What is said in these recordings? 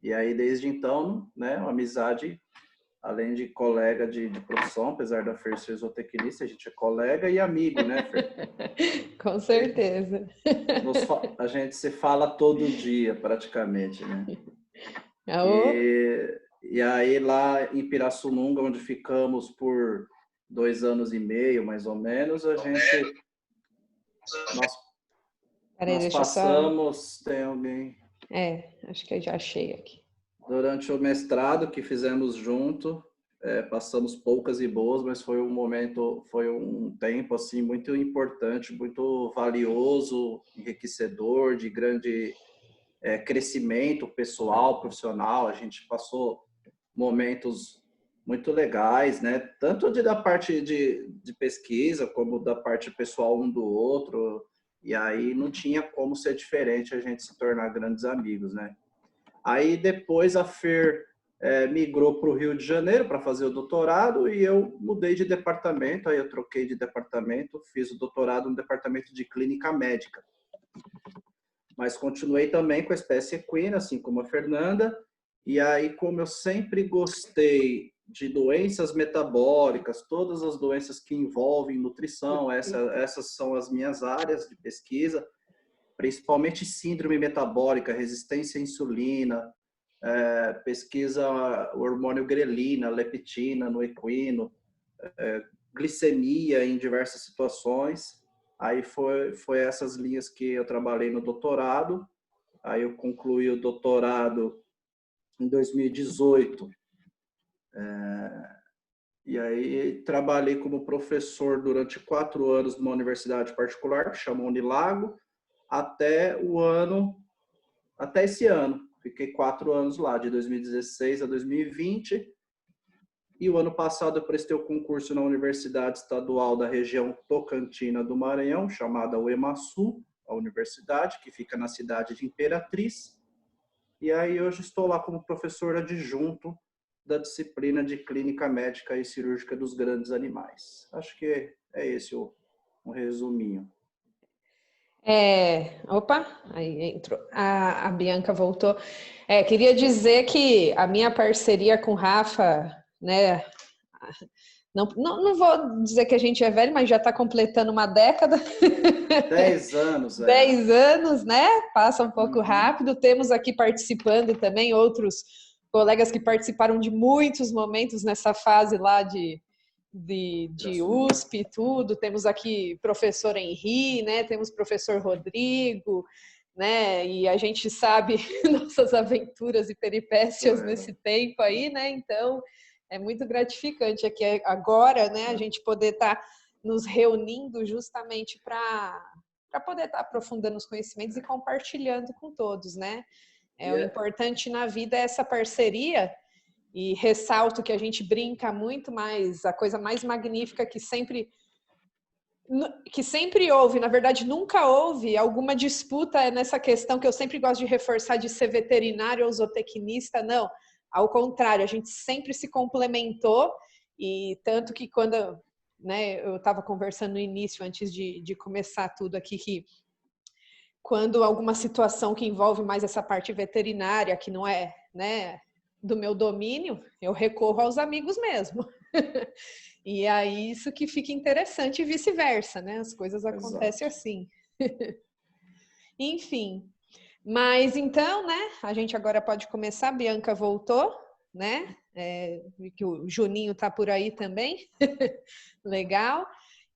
E aí, desde então, né, uma amizade, além de colega de profissão, apesar da Fer ser zootecnista, a gente é colega e amigo, né, Fer? Com certeza. A gente se fala todo dia, praticamente, né? Oh. E aí, lá em Pirassununga, onde ficamos por 2 anos e meio, mais ou menos, nós, Peraí, nós deixa eu só... passamos, tem alguém... acho que eu já achei aqui. Durante o mestrado que fizemos junto, passamos poucas e boas, mas foi um tempo assim muito importante, muito valioso, enriquecedor, de grande crescimento pessoal, profissional. A gente passou momentos muito legais, né? Tanto da parte de pesquisa, como da parte pessoal um do outro. E aí não tinha como ser diferente a gente se tornar grandes amigos, né? Aí depois a Fer migrou para o Rio de Janeiro para fazer o doutorado e eu mudei de departamento, aí eu troquei de departamento, fiz o doutorado no departamento de clínica médica. Mas continuei também com a espécie equina, assim como a Fernanda, e aí como eu sempre gostei de doenças metabólicas, todas as doenças que envolvem nutrição, essas são as minhas áreas de pesquisa, principalmente síndrome metabólica, resistência à insulina, pesquisa o hormônio grelina, leptina no equino, glicemia em diversas situações. Aí foi essas linhas que eu trabalhei no doutorado. Aí eu concluí o doutorado em 2018. E aí trabalhei como professor durante 4 anos numa universidade particular, que chama Unilago, até esse ano. Fiquei 4 anos lá, de 2016 a 2020. E o ano passado eu prestei o concurso na Universidade Estadual da região Tocantina do Maranhão, chamada UEMASU, a universidade, que fica na cidade de Imperatriz. E aí hoje estou lá como professor adjunto da disciplina de Clínica Médica e Cirúrgica dos Grandes Animais. Acho que é esse um resuminho. Opa, aí entrou. A Bianca voltou. Queria dizer que a minha parceria com o Rafa, né? Não vou dizer que a gente é velho, mas já está completando uma década. 10 anos, 10 anos, né? Passa um pouco rápido. Uhum. Temos aqui participando também outros colegas que participaram de muitos momentos nessa fase lá de USP e tudo. Temos aqui professor Henri, né? Temos professor Rodrigo, né? E a gente sabe nossas aventuras e peripécias nesse tempo aí, né? Então, é muito gratificante aqui agora, né? A gente poder estar nos reunindo justamente para poder estar aprofundando os conhecimentos e compartilhando com todos, né? O importante na vida é essa parceria. E ressalto que a gente brinca muito, mas a coisa mais magnífica que sempre houve, na verdade nunca houve alguma disputa nessa questão que eu sempre gosto de reforçar de ser veterinário ou zootecnista, não. Ao contrário, a gente sempre se complementou e tanto que quando eu estava conversando no início, antes de começar tudo aqui, que quando alguma situação que envolve mais essa parte veterinária, que não é, né, do meu domínio, eu recorro aos amigos mesmo. E aí isso que fica interessante e vice-versa, né? As coisas acontecem assim. Enfim, mas então, né? A gente agora pode começar. A Bianca voltou, né? Que o Juninho tá por aí também. Legal.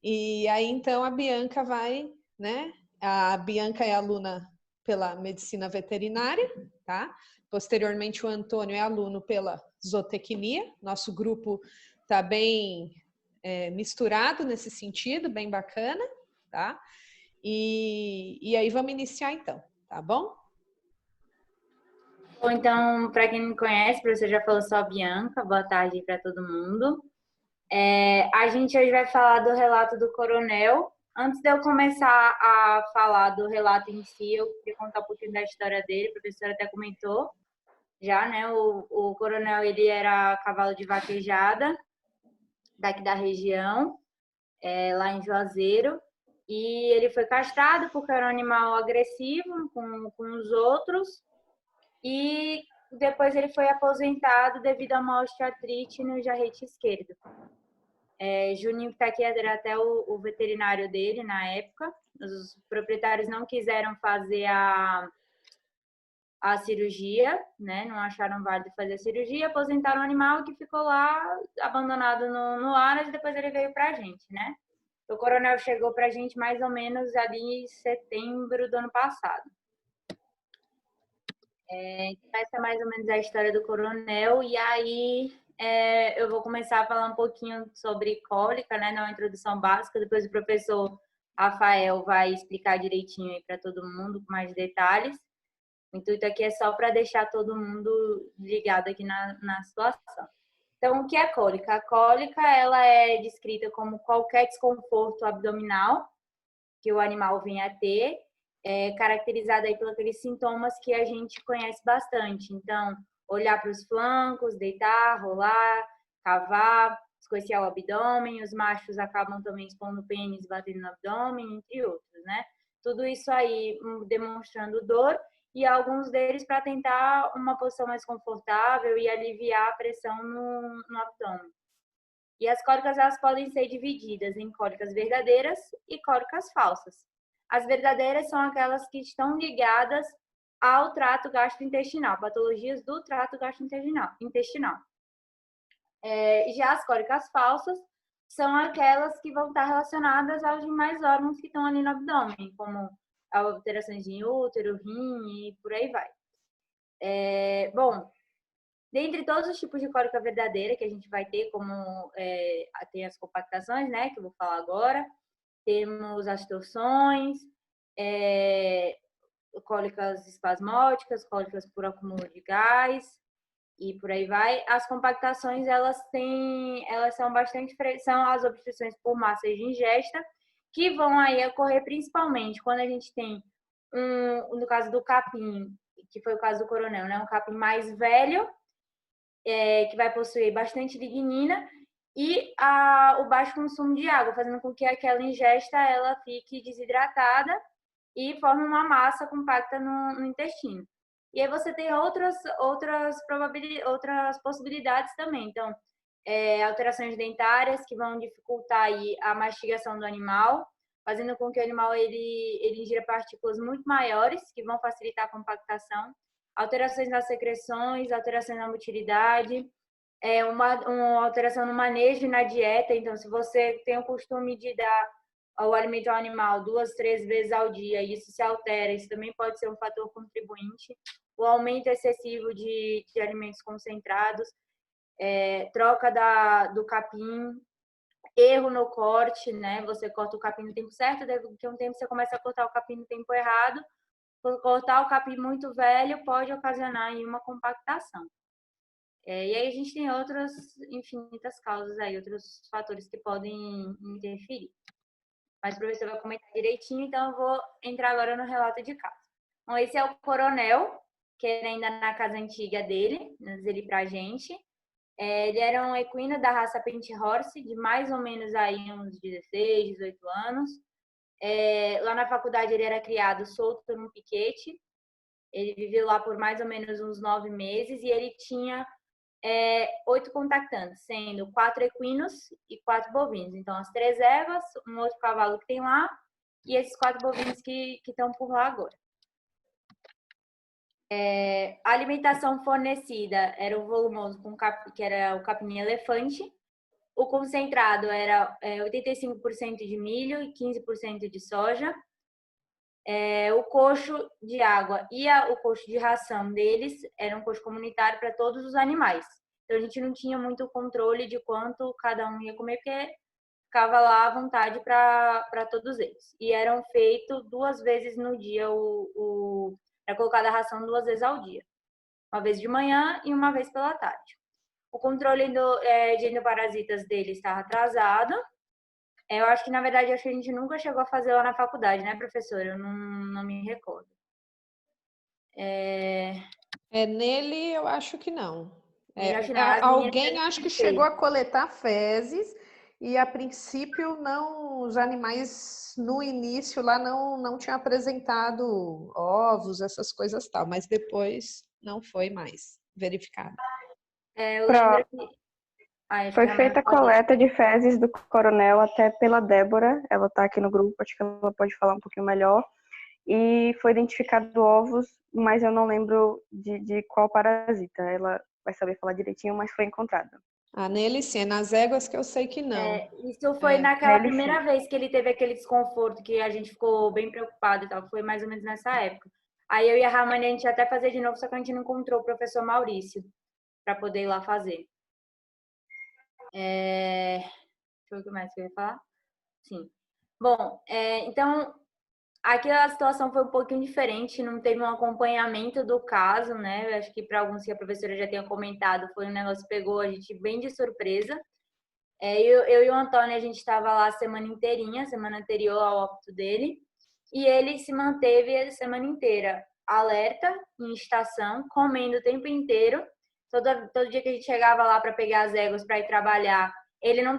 E aí então a Bianca vai, né? A Bianca é aluna pela medicina veterinária, tá? Posteriormente o Antônio é aluno pela zootecnia. Nosso grupo tá bem misturado nesse sentido, bem bacana, tá? E aí vamos iniciar então, tá bom? Bom, então, para quem não me conhece, a professora já falou, só a Bianca, boa tarde para todo mundo. A gente hoje vai falar do relato do coronel. Antes de eu começar a falar do relato em si, eu queria contar um pouquinho da história dele, a professora até comentou já, né? O coronel, ele era cavalo de vaquejada, daqui da região, lá em Juazeiro, e ele foi castrado porque era um animal agressivo com os outros, e depois ele foi aposentado devido a uma osteoartrite no jarrete esquerdo. Juninho, que está aqui, era até o veterinário dele na época. Os proprietários não quiseram fazer a cirurgia, né? Não acharam válido fazer a cirurgia, aposentaram o animal que ficou lá abandonado no ar, e depois ele veio para a gente, né? O Coronel chegou para a gente mais ou menos ali em setembro do ano passado. Essa é mais ou menos a história do Coronel, e aí eu vou começar a falar um pouquinho sobre cólica, né? Na introdução básica, depois o professor Rafael vai explicar direitinho aí para todo mundo, com mais detalhes. O intuito aqui é só para deixar todo mundo ligado aqui na situação. Então, o que é cólica? A cólica, ela é descrita como qualquer desconforto abdominal que o animal venha a ter, caracterizada aí pelos aqueles sintomas que a gente conhece bastante. Então, olhar para os flancos, deitar, rolar, cavar, escoiciar o abdômen, os machos acabam também expondo o pênis, batendo no abdômen, entre outros, né? Tudo isso aí demonstrando dor, e alguns deles para tentar uma posição mais confortável e aliviar a pressão no abdômen. E as cólicas, elas podem ser divididas em cólicas verdadeiras e cólicas falsas. As verdadeiras são aquelas que estão ligadas ao trato gastrointestinal, patologias do trato gastrointestinal. Já as cólicas falsas são aquelas que vão estar relacionadas aos demais órgãos que estão ali no abdômen, como alterações em útero, rim e por aí vai. Bom, dentre todos os tipos de cólica verdadeira que a gente vai ter, como tem as compactações, né, que eu vou falar agora, temos as torções, cólicas espasmódicas, cólicas por acúmulo de gás e por aí vai. As compactações, elas são são as obstruções por massas de ingesta, que vão aí ocorrer principalmente quando a gente tem no caso do capim, que foi o caso do Coronel, né, um capim mais velho, que vai possuir bastante lignina, e o baixo consumo de água, fazendo com que aquela ingesta ela fique desidratada e forme uma massa compacta no intestino. E aí você tem outras possibilidades também. Então, alterações dentárias que vão dificultar aí a mastigação do animal, fazendo com que o animal ele ingira partículas muito maiores, que vão facilitar a compactação. Alterações nas secreções, alterações na motilidade, uma alteração no manejo e na dieta. Então, se você tem o costume de dar o alimento ao animal 2, 3 vezes ao dia, e isso se altera, isso também pode ser um fator contribuinte. O aumento excessivo de alimentos concentrados, troca do capim, erro no corte, né? Você corta o capim no tempo certo, daqui a um tempo você começa a cortar o capim no tempo errado. Cortar o capim muito velho pode ocasionar aí uma compactação. E aí a gente tem outras infinitas causas aí, outros fatores que podem interferir. Mas o professor vai comentar direitinho, então eu vou entrar agora no relato de caso. Então, esse é o Coronel, que era ainda na casa antiga dele, ele pra gente. Ele era um equino da raça Penthorst, de mais ou menos aí uns 16, 18 anos. Lá na faculdade ele era criado solto num piquete. Ele viveu lá por mais ou menos uns 9 meses e ele tinha 8 contactantes, sendo 4 equinos e 4 bovinos. Então, as 3 ervas, um outro cavalo que tem lá e esses 4 bovinos que estão por lá agora. A alimentação fornecida era o volumoso, que era o capim elefante. O concentrado era 85% de milho e 15% de soja. O coxo de água e o coxo de ração deles era um coxo comunitário para todos os animais. Então, a gente não tinha muito controle de quanto cada um ia comer, porque ficava lá à vontade para todos eles. E eram feitos 2 vezes no dia, era colocada a ração 2 vezes ao dia. Uma vez de manhã e uma vez pela tarde. O controle de endoparasitas deles estava atrasado. Eu acho que, na verdade, a gente nunca chegou a fazer lá na faculdade, né, professora? Eu não me recordo. Nele, eu acho que não. Alguém acho que chegou a coletar fezes e, a princípio, não, os animais, no início, lá não tinham apresentado ovos, essas coisas tal, mas depois não foi mais. verificado? Eu lembro que... Foi feita a coleta de fezes do coronel até pela Débora, ela está aqui no grupo, acho que ela pode falar um pouquinho melhor. E foi identificado ovos, mas eu não lembro de qual parasita. Ela vai saber falar direitinho, mas foi encontrado. Nele sim, é nas éguas que eu sei que não. Isso foi naquela primeira vez que ele teve aquele desconforto, que a gente ficou bem preocupado e tal, foi mais ou menos nessa época. Aí eu e a Ramani, a gente ia até fazer de novo, só que a gente não encontrou o professor Maurício para poder ir lá fazer. Deixa eu ver o que mais que eu ia falar. Sim. Bom, então, aqui a situação foi um pouquinho diferente, não teve um acompanhamento do caso, né? Eu acho que para alguns que a professora já tenha comentado, foi um negócio que pegou a gente bem de surpresa. Eu e o Antônio, a gente estava lá a semana inteirinha, semana anterior ao óbito dele, e ele se manteve a semana inteira alerta, em estação, comendo o tempo inteiro. Todo dia que a gente chegava lá para pegar as éguas para ir trabalhar, ele não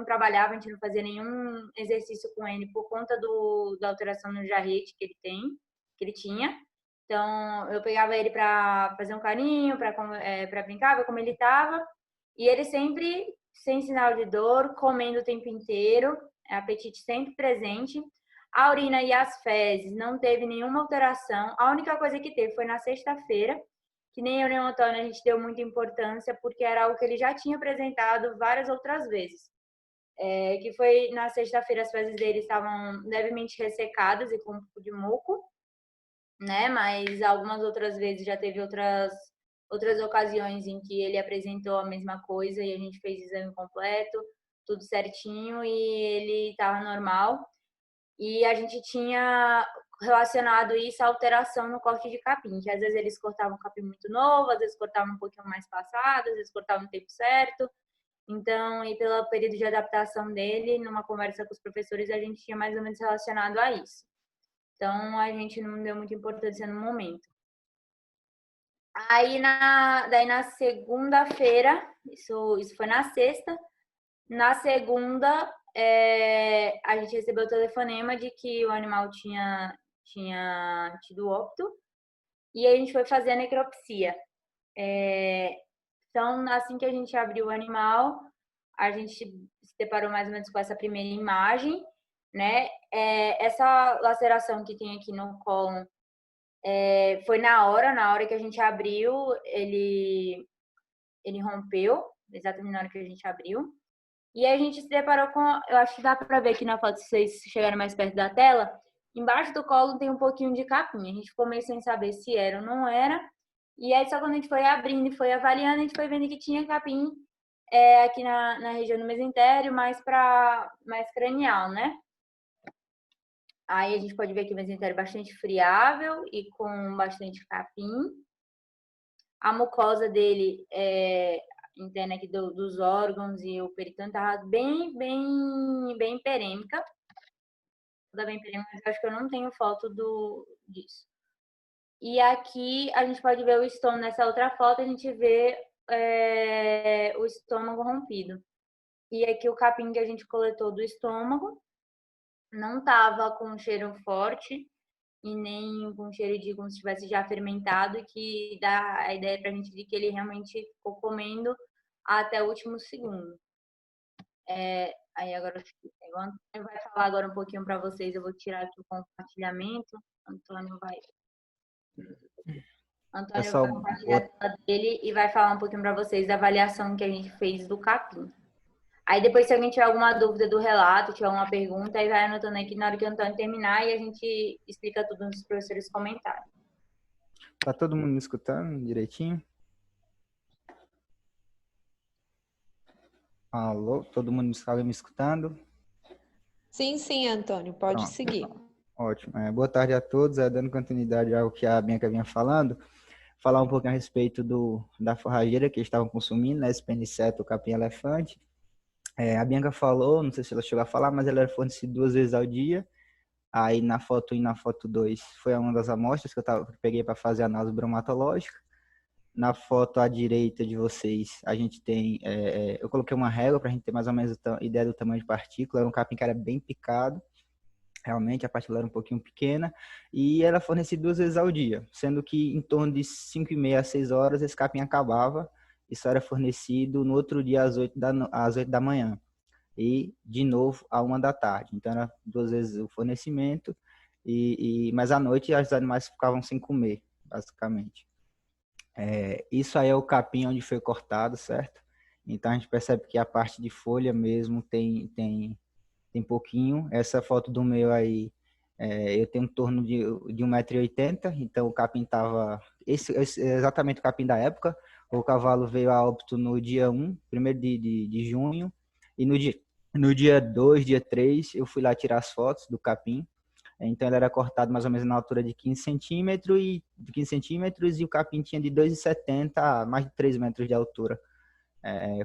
trabalhava, a gente não fazia nenhum exercício com ele por conta da alteração no jarrete que ele tinha. Então, eu pegava ele para fazer um carinho, para brincar, ver como ele estava, e ele sempre sem sinal de dor, comendo o tempo inteiro, apetite sempre presente. A urina e as fezes não teve nenhuma alteração. A única coisa que teve foi na sexta-feira, que nem eu nem o Antônio a gente deu muita importância, porque era algo que ele já tinha apresentado várias outras vezes. Que foi na sexta-feira, as fezes dele estavam levemente ressecadas e com um pouco de muco, né? Mas algumas outras vezes já teve outras ocasiões em que ele apresentou a mesma coisa e a gente fez exame completo, tudo certinho, e ele estava normal. E a gente tinha relacionado isso à alteração no corte de capim, que às vezes eles cortavam capim muito novo, às vezes cortavam um pouquinho mais passado, às vezes cortavam no tempo certo. Então, e pelo período de adaptação dele, numa conversa com os professores, a gente tinha mais ou menos relacionado a isso. Então, a gente não deu muita importância no momento. Aí, daí na segunda-feira, isso foi na sexta, na segunda, a gente recebeu o telefonema de que o animal tinha tido óbito, e a gente foi fazer a necropsia. Então, assim que a gente abriu o animal, a gente se deparou mais ou menos com essa primeira imagem, né? Essa laceração que tem aqui no colo foi na hora que a gente abriu, ele rompeu, exatamente na hora que a gente abriu. E a gente se deparou com, eu acho que dá para ver aqui na foto, se vocês chegarem mais perto da tela, embaixo do colo tem um pouquinho de capim. A gente ficou meio sem saber se era ou não era. E aí, só quando a gente foi abrindo e foi avaliando, a gente foi vendo que tinha capim aqui na região do mesentério, mais cranial, né? Aí a gente pode ver que o mesentério é bastante friável e com bastante capim. A mucosa dele interna aqui dos órgãos e o peritônio estava bem perêmica. Toda bem perêmica, mas eu acho que eu não tenho foto disso. E aqui a gente pode ver o estômago. Nessa outra foto a gente vê o estômago rompido. E aqui o capim que a gente coletou do estômago não estava com cheiro forte e nem com cheiro de como se tivesse já fermentado, que dá a ideia pra gente de que ele realmente ficou comendo até o último segundo. Aí agora o Antônio vai falar agora um pouquinho para vocês, eu vou tirar aqui o compartilhamento. Antônio vai compartilhar a tela dele e vai falar um pouquinho para vocês da avaliação que a gente fez do capim. Aí depois, se alguém tiver alguma dúvida do relato, tiver alguma pergunta, aí vai anotando aqui na hora que o Antônio terminar e a gente explica tudo nos professores comentarem. Tá todo mundo me escutando direitinho? Alô? Todo mundo está me escutando? Sim, Antônio, pode Pronto. seguir. Ótimo. Boa tarde a todos. Dando continuidade ao que a Bianca vinha falando, falar um pouquinho a respeito da forrageira que eles estavam consumindo, né? Speniceto, capim-elefante. A Bianca falou, não sei se ela chegou a falar, mas ela era fornecida 2 vezes ao dia. Aí na foto 1 e na foto 2 foi uma das amostras que eu peguei para fazer a análise bromatológica. Na foto à direita de vocês, a gente tem... eu coloquei uma régua para a gente ter mais ou menos a ideia do tamanho de partícula. Era um capim que era bem picado. realmente a parcela era um pouquinho pequena, e era fornecido 2 vezes ao dia, sendo que em torno de 5h30 a 6 horas esse capim acabava, e só era fornecido no outro dia às 8 da manhã, e de novo à 1 da tarde. Então era 2 vezes o fornecimento, mas à noite os animais ficavam sem comer, basicamente. Isso aí é o capim onde foi cortado, certo? Então a gente percebe que a parte de folha mesmo tem pouquinho. Essa foto do meu aí, eu tenho em torno de 1,80 m, então o capim estava... Esse é exatamente o capim da época. O cavalo veio a óbito no dia 1º de junho, e no dia 2, dia 3, eu fui lá tirar as fotos do capim. Então ele era cortado mais ou menos na altura de 15 centímetros, e o capim tinha de 2,70 a mais de 3 metros de altura,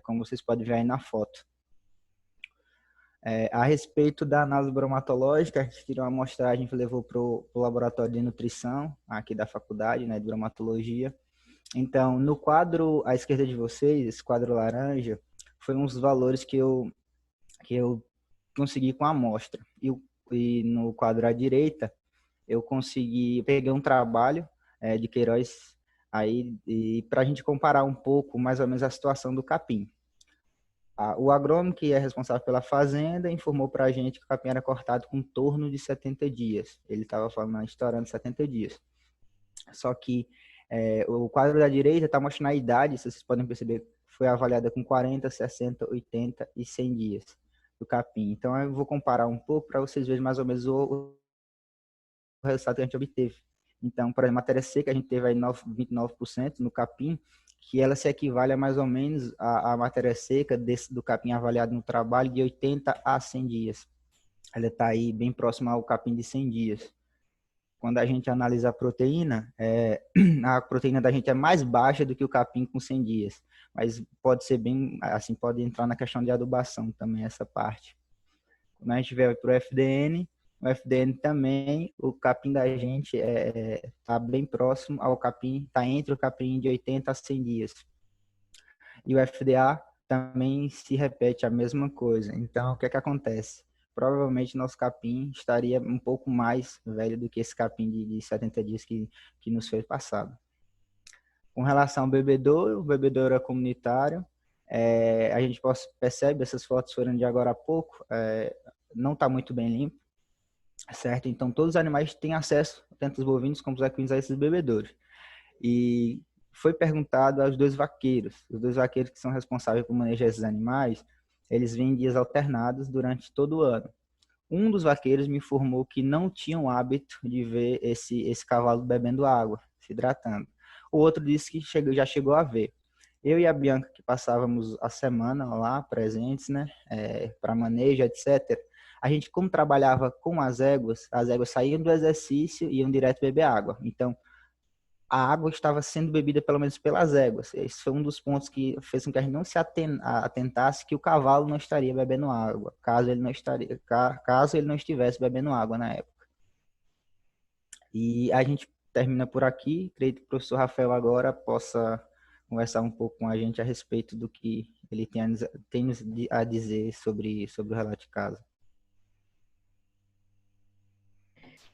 como vocês podem ver aí na foto. A respeito da análise bromatológica, a gente tirou uma amostragem e levou para o laboratório de nutrição aqui da faculdade, né, de bromatologia. Então, no quadro à esquerda de vocês, esse quadro laranja, foi uns valores que eu consegui com a amostra. E no quadro à direita, eu peguei um trabalho de Queiroz aí, para a gente comparar um pouco, mais ou menos, a situação do capim. O agrônomo, que é responsável pela fazenda, informou para a gente que o capim era cortado com em torno de 70 dias. Ele estava falando, estourando 70 dias. Só que o quadro da direita está mostrando a idade, se vocês podem perceber, foi avaliada com 40, 60, 80 e 100 dias do capim. Então, eu vou comparar um pouco para vocês verem mais ou menos o resultado que a gente obteve. Então, por exemplo, a matéria seca, a gente teve aí 29% no capim, que ela se equivale a mais ou menos a matéria seca do capim avaliado no trabalho de 80 a 100 dias. Ela está aí bem próxima ao capim de 100 dias. Quando a gente analisa a proteína da gente é mais baixa do que o capim com 100 dias. Mas pode ser bem, assim, pode entrar na questão de adubação também, essa parte. Quando a gente vai para o FDN também, o capim da gente está bem próximo ao capim, está entre o capim de 80 a 100 dias. E o FDA também se repete a mesma coisa. Então, o que é que acontece? Provavelmente nosso capim estaria um pouco mais velho do que esse capim de 70 dias que nos foi passado. Com relação ao bebedouro, o bebedouro é comunitário. A gente percebe, essas fotos foram de agora há pouco, não está muito bem limpo, certo? Então, todos os animais têm acesso, tanto os bovinos como os equinos, a esses bebedouros. E foi perguntado aos 2 vaqueiros. Os 2 vaqueiros que são responsáveis por manejar esses animais, eles vêm em dias alternados durante todo o ano. Um dos vaqueiros me informou que não tinha o hábito de ver esse cavalo bebendo água, se hidratando. O outro disse que já chegou a ver. Eu e a Bianca, que passávamos a semana lá presentes, né, para manejo, etc., a gente, como trabalhava com as éguas saíam do exercício e iam direto beber água. Então, a água estava sendo bebida pelo menos pelas éguas. Esse foi um dos pontos que fez com que a gente não se atentasse que o cavalo não estaria bebendo água, caso ele não estivesse bebendo água na época. E a gente termina por aqui. Creio que o professor Rafael agora possa conversar um pouco com a gente a respeito do que ele tem a dizer sobre o relato de caso.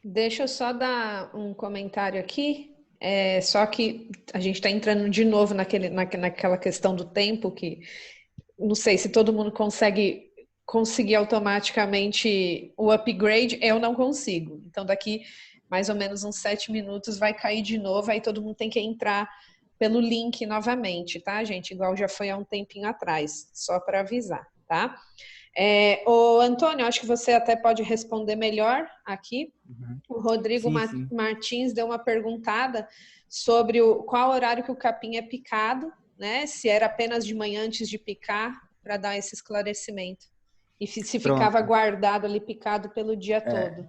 Deixa eu só dar um comentário aqui. Só que a gente está entrando de novo naquela questão do tempo, que não sei se todo mundo conseguir automaticamente o upgrade, eu não consigo. Então, daqui mais ou menos uns 7 minutos vai cair de novo, aí todo mundo tem que entrar pelo link novamente, tá, gente? Igual já foi há um tempinho atrás, só para avisar, tá? Ô, Antônio, acho que você até pode responder melhor aqui. Uhum. O Rodrigo Sim. Martins deu uma perguntada sobre qual horário que o capim é picado, né? Se era apenas de manhã antes de picar, para dar esse esclarecimento. E se ficava guardado ali picado pelo dia todo.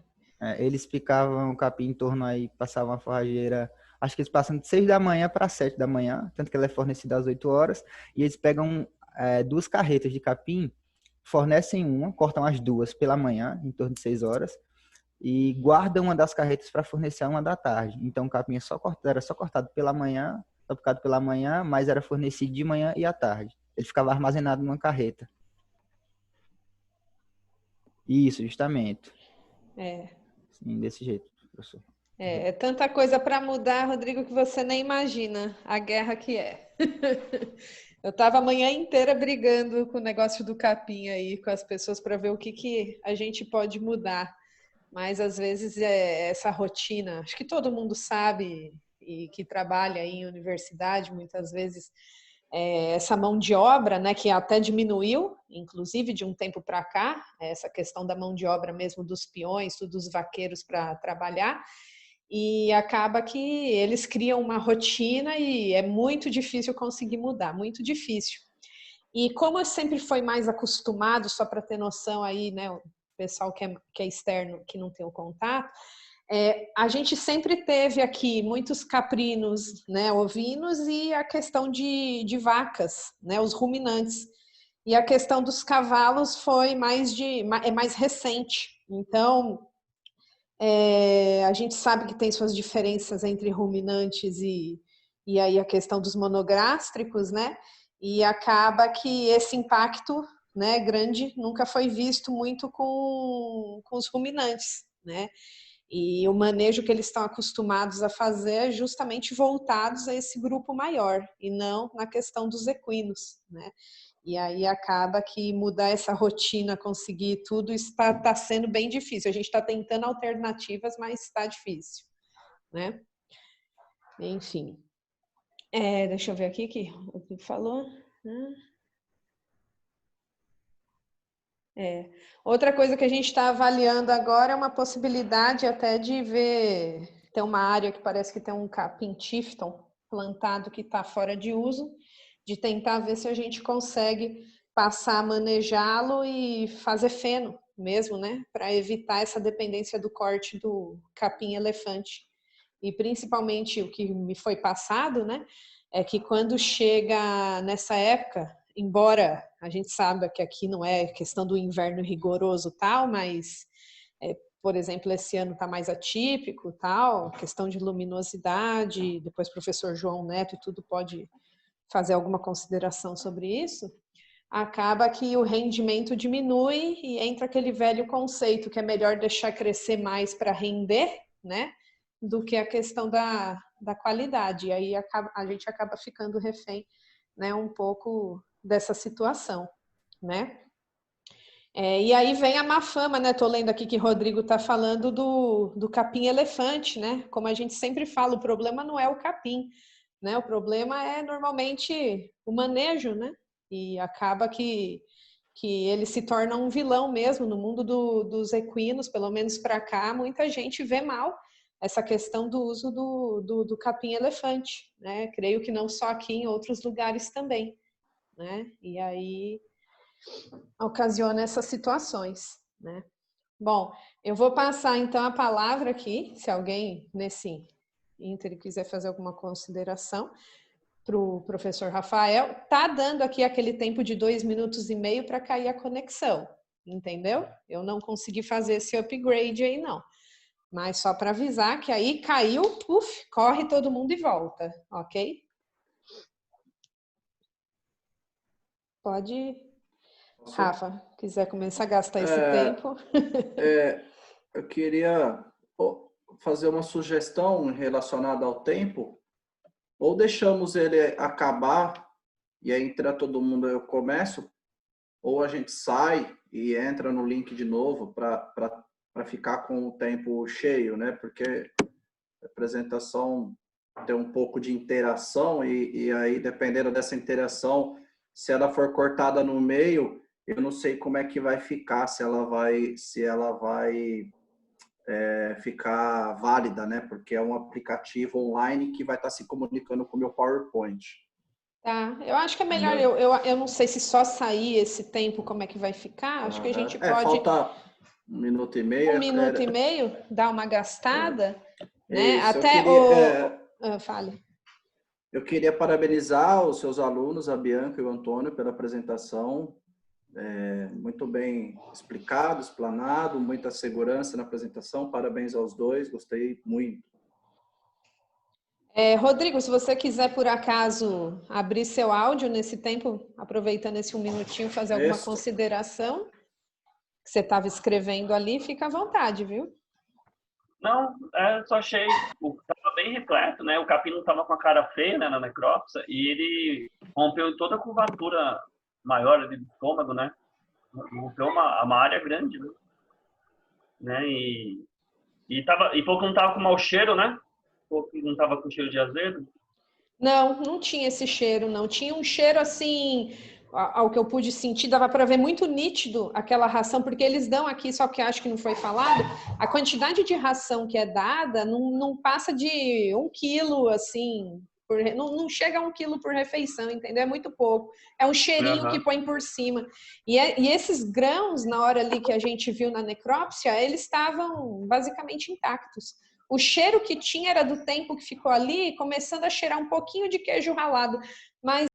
Eles picavam o capim em torno aí, passavam a forrageira, acho que eles passam de 6 da manhã para 7 da manhã, tanto que ela é fornecida às 8 horas, e eles pegam 2 carretas de capim, fornecem uma, cortam as 2 pela manhã, em torno de 6 horas, e guardam uma das carretas para fornecer a 1 da tarde. Então o capim era só cortado pela manhã, só picado pela manhã, mas era fornecido de manhã e à tarde. Ele ficava armazenado numa carreta. Isso, justamente. Sim, desse jeito, professor. É tanta coisa para mudar, Rodrigo, que você nem imagina a guerra que é. Eu estava a manhã inteira brigando com o negócio do capim aí, com as pessoas, para ver o que a gente pode mudar. Mas, às vezes, essa rotina, acho que todo mundo sabe, e que trabalha aí em universidade, muitas vezes, essa mão de obra, né, que até diminuiu, inclusive de um tempo para cá, essa questão da mão de obra mesmo dos peões, dos vaqueiros para trabalhar, e acaba que eles criam uma rotina e é muito difícil conseguir mudar, muito difícil. E como eu sempre fui mais acostumado, só para ter noção aí, né, o pessoal que é externo, que não tem o contato, a gente sempre teve aqui muitos caprinos, né, ovinos, e a questão de vacas, né, os ruminantes. E a questão dos cavalos foi mais recente. Então, a gente sabe que tem suas diferenças entre ruminantes e aí a questão dos monogástricos, né? E acaba que esse impacto, né, grande nunca foi visto muito com os ruminantes, né? E o manejo que eles estão acostumados a fazer é justamente voltados a esse grupo maior e não na questão dos equinos, né? E aí acaba que mudar essa rotina, conseguir tudo, está sendo bem difícil. A gente está tentando alternativas, mas está difícil, né? Enfim. Deixa eu ver aqui o que falou. Outra coisa que a gente está avaliando agora é uma possibilidade até de ver, tem uma área que parece que tem um capim Tifton plantado que está fora de uso, de tentar ver se a gente consegue passar a manejá-lo e fazer feno mesmo, né? Para evitar essa dependência do corte do capim-elefante. E principalmente o que me foi passado, né? É que quando chega nessa época, embora a gente saiba que aqui não é questão do inverno rigoroso tal, mas, por exemplo, esse ano está mais atípico tal, questão de luminosidade, depois o professor João Neto e tudo pode fazer alguma consideração sobre isso, acaba que o rendimento diminui e entra aquele velho conceito que é melhor deixar crescer mais para render, né, do que a questão da qualidade. E aí a gente acaba ficando refém, né, um pouco dessa situação, né? E aí vem a má fama, né? Tô lendo aqui que Rodrigo está falando do capim-elefante, né? Como a gente sempre fala, o problema não é o capim, né? O problema é normalmente o manejo, né? E acaba que ele se torna um vilão mesmo no mundo dos equinos, pelo menos para cá, muita gente vê mal essa questão do uso do capim-elefante, né? Creio que não só aqui, em outros lugares também, né? E aí ocasiona essas situações, né? Bom, eu vou passar então a palavra aqui, se alguém nesse ínterim quiser fazer alguma consideração, para o professor Rafael. Tá dando aqui aquele tempo de 2,5 minutos para cair a conexão, entendeu? Eu não consegui fazer esse upgrade aí, não. Mas só para avisar que aí caiu, corre todo mundo e volta, ok? Pode, Rafa, quiser começar a gastar esse tempo. Eu queria fazer uma sugestão relacionada ao tempo, ou deixamos ele acabar e aí entra todo mundo, eu começo, ou a gente sai e entra no link de novo para ficar com o tempo cheio, né? Porque a apresentação tem um pouco de interação e aí, dependendo dessa interação, se ela for cortada no meio, eu não sei como é que vai ficar, se ela vai ficar válida, né? Porque é um aplicativo online que vai estar se comunicando com o meu PowerPoint. Tá, eu acho que é melhor, eu não sei se só sair esse tempo, como é que vai ficar, acho que a gente pode... Falta 1,5 minutos. 1,5 minutos, dar uma gastada, né? Isso, até fale. Eu queria parabenizar os seus alunos, a Bianca e o Antônio, pela apresentação. Muito bem explicado, explanado, muita segurança na apresentação. Parabéns aos dois, gostei muito. Rodrigo, se você quiser, por acaso, abrir seu áudio nesse tempo, aproveitando esse 1 minutinho, fazer alguma consideração. que você estava escrevendo ali, fica à vontade, viu? Não, só achei, estava bem repleto, né? O capim não estava com a cara feia, né, na necrópsia, e ele rompeu toda a curvatura maior ali do estômago, né? Rompeu uma área grande, né? E falou que não estava com mau cheiro, né? Falou que não estava com cheiro de azedo. Não, não tinha esse cheiro, não. Tinha um cheiro assim, ao que eu pude sentir, dava para ver muito nítido aquela ração, porque eles dão aqui, só que acho que não foi falado, a quantidade de ração que é dada não passa de 1 quilo, assim, não chega a 1 quilo por refeição, entendeu? É muito pouco. É um cheirinho que põe por cima. E esses grãos, na hora ali que a gente viu na necrópsia, eles estavam basicamente intactos. O cheiro que tinha era do tempo que ficou ali, começando a cheirar um pouquinho de queijo ralado, mas